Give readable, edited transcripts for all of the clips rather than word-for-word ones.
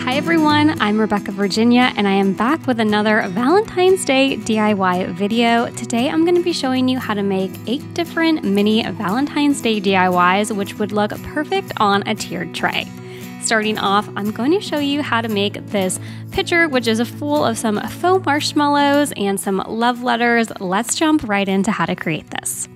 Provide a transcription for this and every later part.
Hi everyone, I'm Rebecca Virginia and I am back with another Valentine's Day DIY video. Today I'm going to be showing you how to make 8 different mini Valentine's Day DIYs which would look perfect on a tiered tray. Starting off, I'm going to show you how to make this pitcher, which is full of some faux marshmallows and some love letters. Let's jump right into how to create this.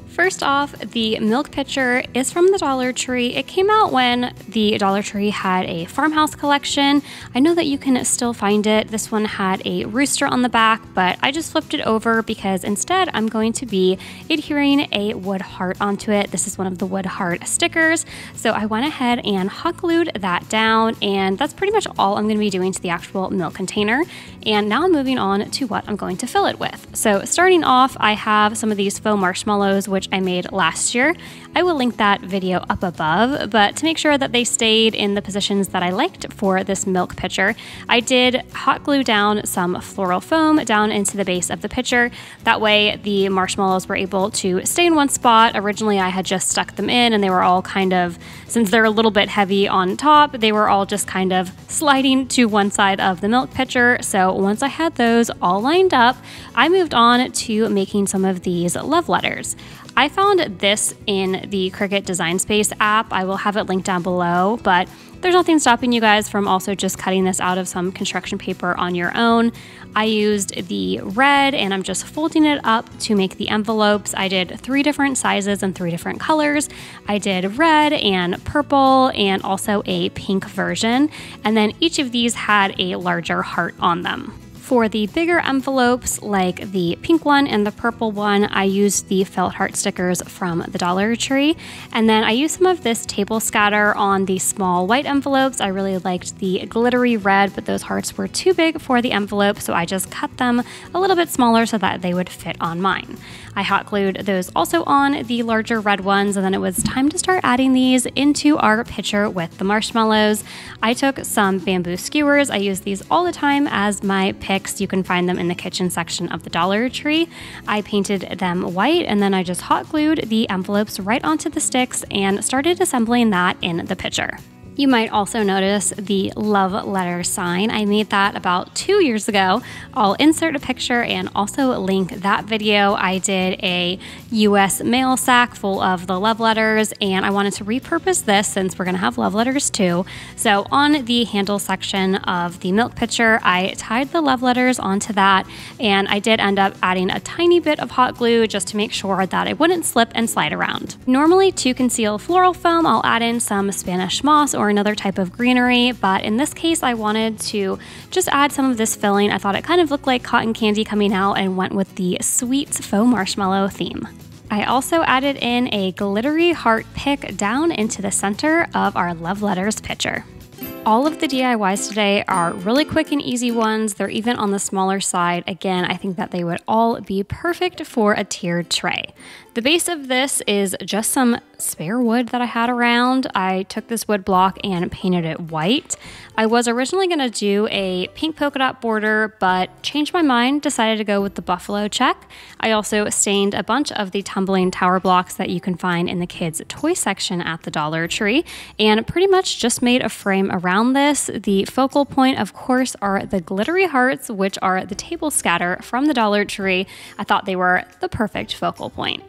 First off, the milk pitcher is from the Dollar Tree. It came out when the Dollar Tree had a farmhouse collection. I know that you can still find it. This one had a rooster on the back, but I just flipped it over because instead I'm going to be adhering a wood heart onto it. This is one of the wood heart stickers. So I went ahead and hot glued that down, and that's pretty much all I'm going to be doing to the actual milk container. And now I'm moving on to what I'm going to fill it with. So starting off, I have some of these faux marshmallows, which I made last year. I will link that video up above, but to make sure that they stayed in the positions that I liked for this milk pitcher, I did hot glue down some floral foam down into the base of the pitcher. That way the marshmallows were able to stay in one spot. Originally I had just stuck them in and they were all kind of, since they're a little bit heavy on top, they were all just kind of sliding to one side of the milk pitcher. So once I had those all lined up, I moved on to making some of these love letters. I found this in the Cricut Design Space app. I will have it linked down below, but there's nothing stopping you guys from also just cutting this out of some construction paper on your own. I used the red and I'm just folding it up to make the envelopes. I did 3 different sizes and 3 different colors. I did red and purple and also a pink version. And then each of these had a larger heart on them. For the bigger envelopes, like the pink one and the purple one, I used the felt heart stickers from the Dollar Tree. And then I used some of this table scatter on the small white envelopes. I really liked the glittery red, but those hearts were too big for the envelope, so I just cut them a little bit smaller so that they would fit on mine. I hot glued those also on the larger red ones, and then it was time to start adding these into our pitcher with the marshmallows. I took some bamboo skewers. I use these all the time as my picks. You can find them in the kitchen section of the Dollar Tree. I painted them white and then I just hot glued the envelopes right onto the sticks and started assembling that in the pitcher. You might also notice the love letter sign. I made that about 2 years ago. I'll insert a picture and also link that video. I did a US mail sack full of the love letters, and I wanted to repurpose this since we're gonna have love letters too. So on the handle section of the milk pitcher, I tied the love letters onto that, and I did end up adding a tiny bit of hot glue just to make sure that it wouldn't slip and slide around. Normally, to conceal floral foam, I'll add in some Spanish moss or another type of greenery, but in this case I wanted to just add some of this filling. I thought it kind of looked like cotton candy coming out and went with the sweet faux marshmallow theme. I also added in a glittery heart pick down into the center of our love letters pitcher. All of the DIYs today are really quick and easy ones. They're even on the smaller side. Again, I think that they would all be perfect for a tiered tray. The base of this is just some spare wood that I had around. I took this wood block and painted it white. I was originally going to do a pink polka dot border, but changed my mind, decided to go with the buffalo check. I also stained a bunch of the tumbling tower blocks that you can find in the kids' toy section at the Dollar Tree, and pretty much just made a frame around this. The focal point, of course, are the glittery hearts, which are the table scatter from the Dollar Tree. I thought they were the perfect focal point.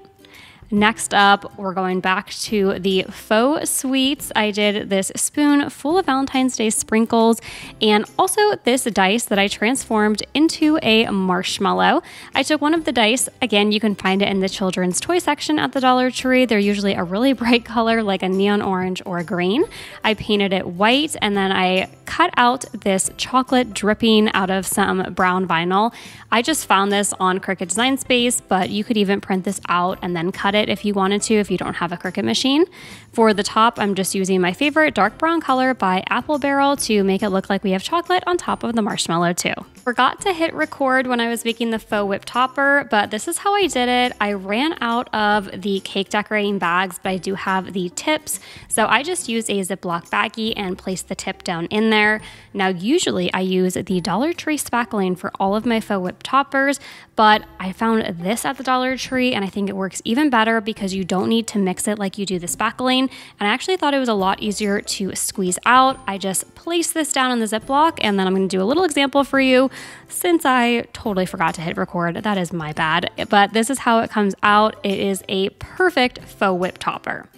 Next up, we're going back to the faux sweets. I did this spoon full of Valentine's Day sprinkles and also this dice that I transformed into a marshmallow. I took one of the dice, again, you can find it in the children's toy section at the Dollar Tree. They're usually a really bright color like a neon orange or a green. I painted it white and then I cut out this chocolate dripping out of some brown vinyl. I just found this on Cricut Design Space, but you could even print this out and then cut it if you wanted to, if you don't have a Cricut machine. For the top, I'm just using my favorite dark brown color by Apple Barrel to make it look like we have chocolate on top of the marshmallow too. Forgot to hit record when I was making the faux whip topper, but this is how I did it. I ran out of the cake decorating bags, but I do have the tips. So I just used a Ziploc baggie and placed the tip down in there. Now, usually I use the Dollar Tree spackling for all of my faux whip toppers, but I found this at the Dollar Tree and I think it works even better better because you don't need to mix it like you do the spackling. And I actually thought it was a lot easier to squeeze out. I just placed this down in the Ziploc, and then I'm going to do a little example for you since I totally forgot to hit record. That is my bad. But this is how it comes out. It is a perfect faux whip topper.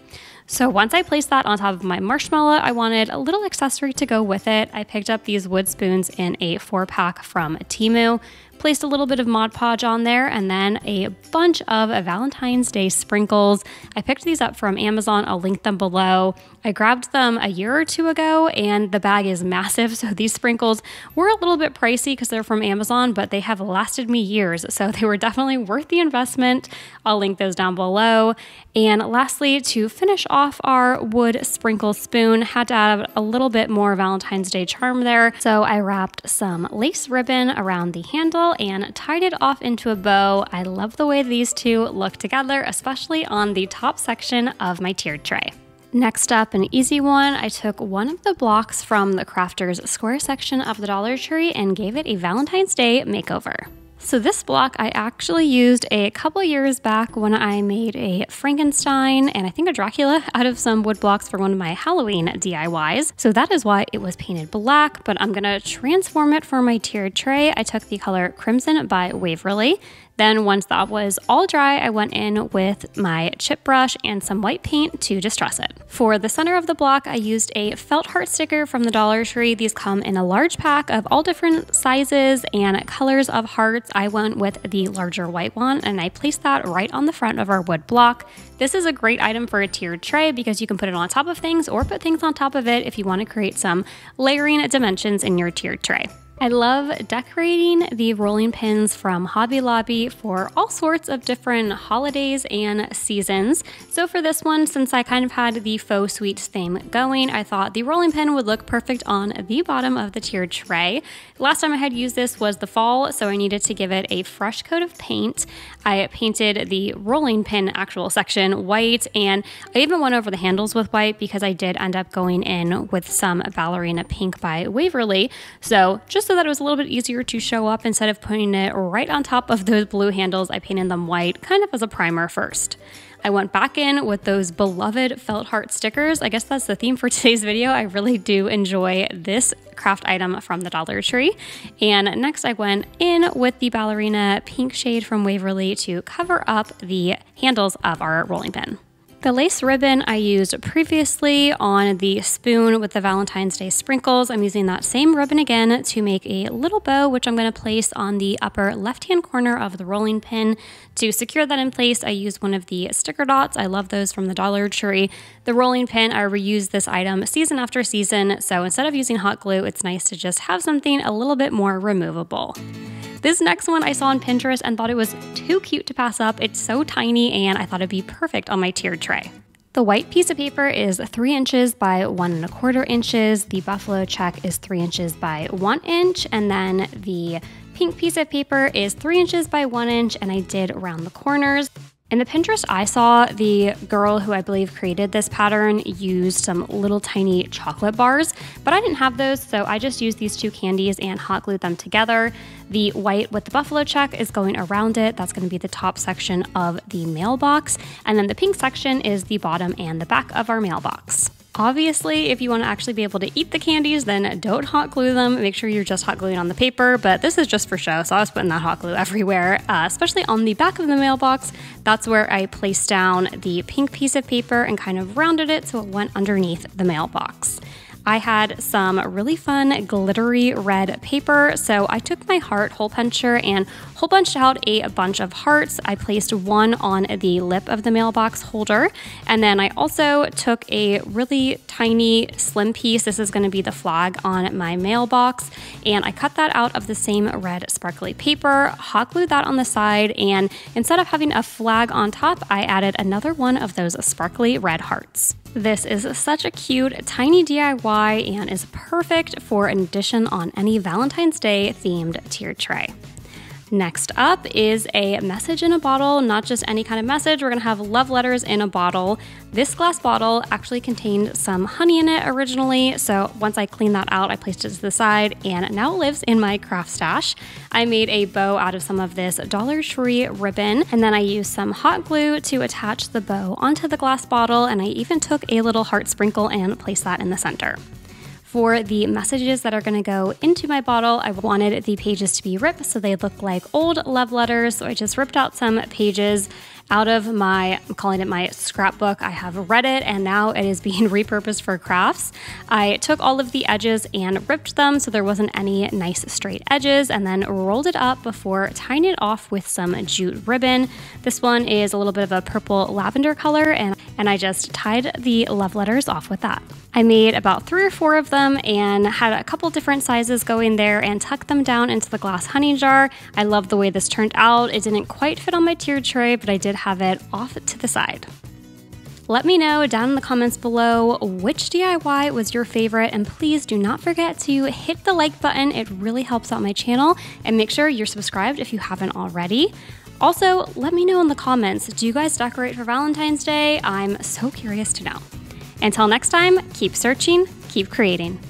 So once I placed that on top of my marshmallow, I wanted a little accessory to go with it. I picked up these wood spoons in a 4-pack from Temu, placed a little bit of Mod Podge on there, and then a bunch of Valentine's Day sprinkles. I picked these up from Amazon. I'll link them below. I grabbed them a year or two ago, and the bag is massive, so these sprinkles were a little bit pricey because they're from Amazon, but they have lasted me years, so they were definitely worth the investment. I'll link those down below. And lastly, to finish off our wood sprinkle spoon, had to add a little bit more Valentine's Day charm there, so I wrapped some lace ribbon around the handle and tied it off into a bow. I love the way these two look together, especially on the top section of my tiered tray. Next up, an easy one. I took one of the blocks from the Crafters Square section of the Dollar Tree and gave it a Valentine's Day makeover. So this block I actually used a couple years back when I made a Frankenstein and I think a Dracula out of some wood blocks for one of my Halloween DIYs. So that is why it was painted black, but I'm gonna transform it for my tiered tray. I took the color Crimson by Waverly. Then once that was all dry, I went in with my chip brush and some white paint to distress it. For the center of the block, I used a felt heart sticker from the Dollar Tree. These come in a large pack of all different sizes and colors of hearts. I went with the larger white one and I placed that right on the front of our wood block. This is a great item for a tiered tray because you can put it on top of things or put things on top of it if you want to create some layering dimensions in your tiered tray. I love decorating the rolling pins from Hobby Lobby for all sorts of different holidays and seasons. So for this one, since I kind of had the faux sweets theme going, I thought the rolling pin would look perfect on the bottom of the tiered tray. Last time I had used this was the fall, so I needed to give it a fresh coat of paint. I painted the rolling pin actual section white, and I even went over the handles with white because I did end up going in with some ballerina pink by Waverly. So just so that it was a little bit easier to show up, instead of putting it right on top of those blue handles, I painted them white, kind of as a primer first. I went back in with those beloved felt heart stickers. I guess that's the theme for today's video. I really do enjoy this craft item from the Dollar Tree. And next I went in with the ballerina pink shade from Waverly to cover up the handles of our rolling pin. The lace ribbon I used previously on the spoon with the Valentine's Day sprinkles. I'm using that same ribbon again to make a little bow, which I'm going to place on the upper left-hand corner of the rolling pin. To secure that in place, I used one of the sticker dots. I love those from the Dollar Tree. The rolling pin, I reuse this item season after season, so instead of using hot glue, it's nice to just have something a little bit more removable. This next one I saw on Pinterest and thought it was too cute to pass up. It's so tiny and I thought it'd be perfect on my tiered tray. The white piece of paper is 3 inches by 1¼ inches. The buffalo check is 3 inches by 1 inch. And then the pink piece of paper is 3 inches by 1 inch, and I did around the corners. In the Pinterest I saw, the girl who I believe created this pattern used some little tiny chocolate bars, but I didn't have those, so I just used these two candies and hot glued them together. The white with the buffalo check is going around it. That's going to be the top section of the mailbox, and then the pink section is the bottom and the back of our mailbox. Obviously, if you want to actually be able to eat the candies, then don't hot glue them. Make sure you're just hot gluing on the paper, but this is just for show, so I was putting that hot glue everywhere, especially on the back of the mailbox. That's where I placed down the pink piece of paper and kind of rounded it so it went underneath the mailbox. I had some really fun glittery red paper, so I took my heart hole puncher and hole punched out a bunch of hearts. I placed one on the lip of the mailbox holder, and then I also took a really tiny slim piece. This is going to be the flag on my mailbox, and I cut that out of the same red sparkly paper, hot glued that on the side, and instead of having a flag on top, I added another one of those sparkly red hearts. This is such a cute, tiny DIY and is perfect for an addition on any Valentine's Day themed tiered tray. Next up is a message in a bottle, not just any kind of message. We're gonna have love letters in a bottle. This glass bottle actually contained some honey in it originally, so once I cleaned that out, I placed it to the side, and now it lives in my craft stash. I made a bow out of some of this Dollar Tree ribbon, and then I used some hot glue to attach the bow onto the glass bottle, and I even took a little heart sprinkle and placed that in the center. For the messages that are going to go into my bottle, I wanted the pages to be ripped so they look like old love letters. So I just ripped out some pages out of my, I'm calling it my scrapbook. I have read it and now it is being repurposed for crafts. I took all of the edges and ripped them so there wasn't any nice straight edges, and then rolled it up before tying it off with some jute ribbon. This one is a little bit of a purple lavender color, and I just tied the love letters off with that. I made about 3 or 4 of them and had a couple different sizes going there and tucked them down into the glass honey jar. I love the way this turned out. It didn't quite fit on my tiered tray, but I did have it off to the side. Let me know down in the comments below which DIY was your favorite, and please do not forget to hit the like button. It really helps out my channel, and make sure you're subscribed if you haven't already. Also, let me know in the comments, do you guys decorate for Valentine's Day? I'm so curious to know. Until next time, keep searching, keep creating.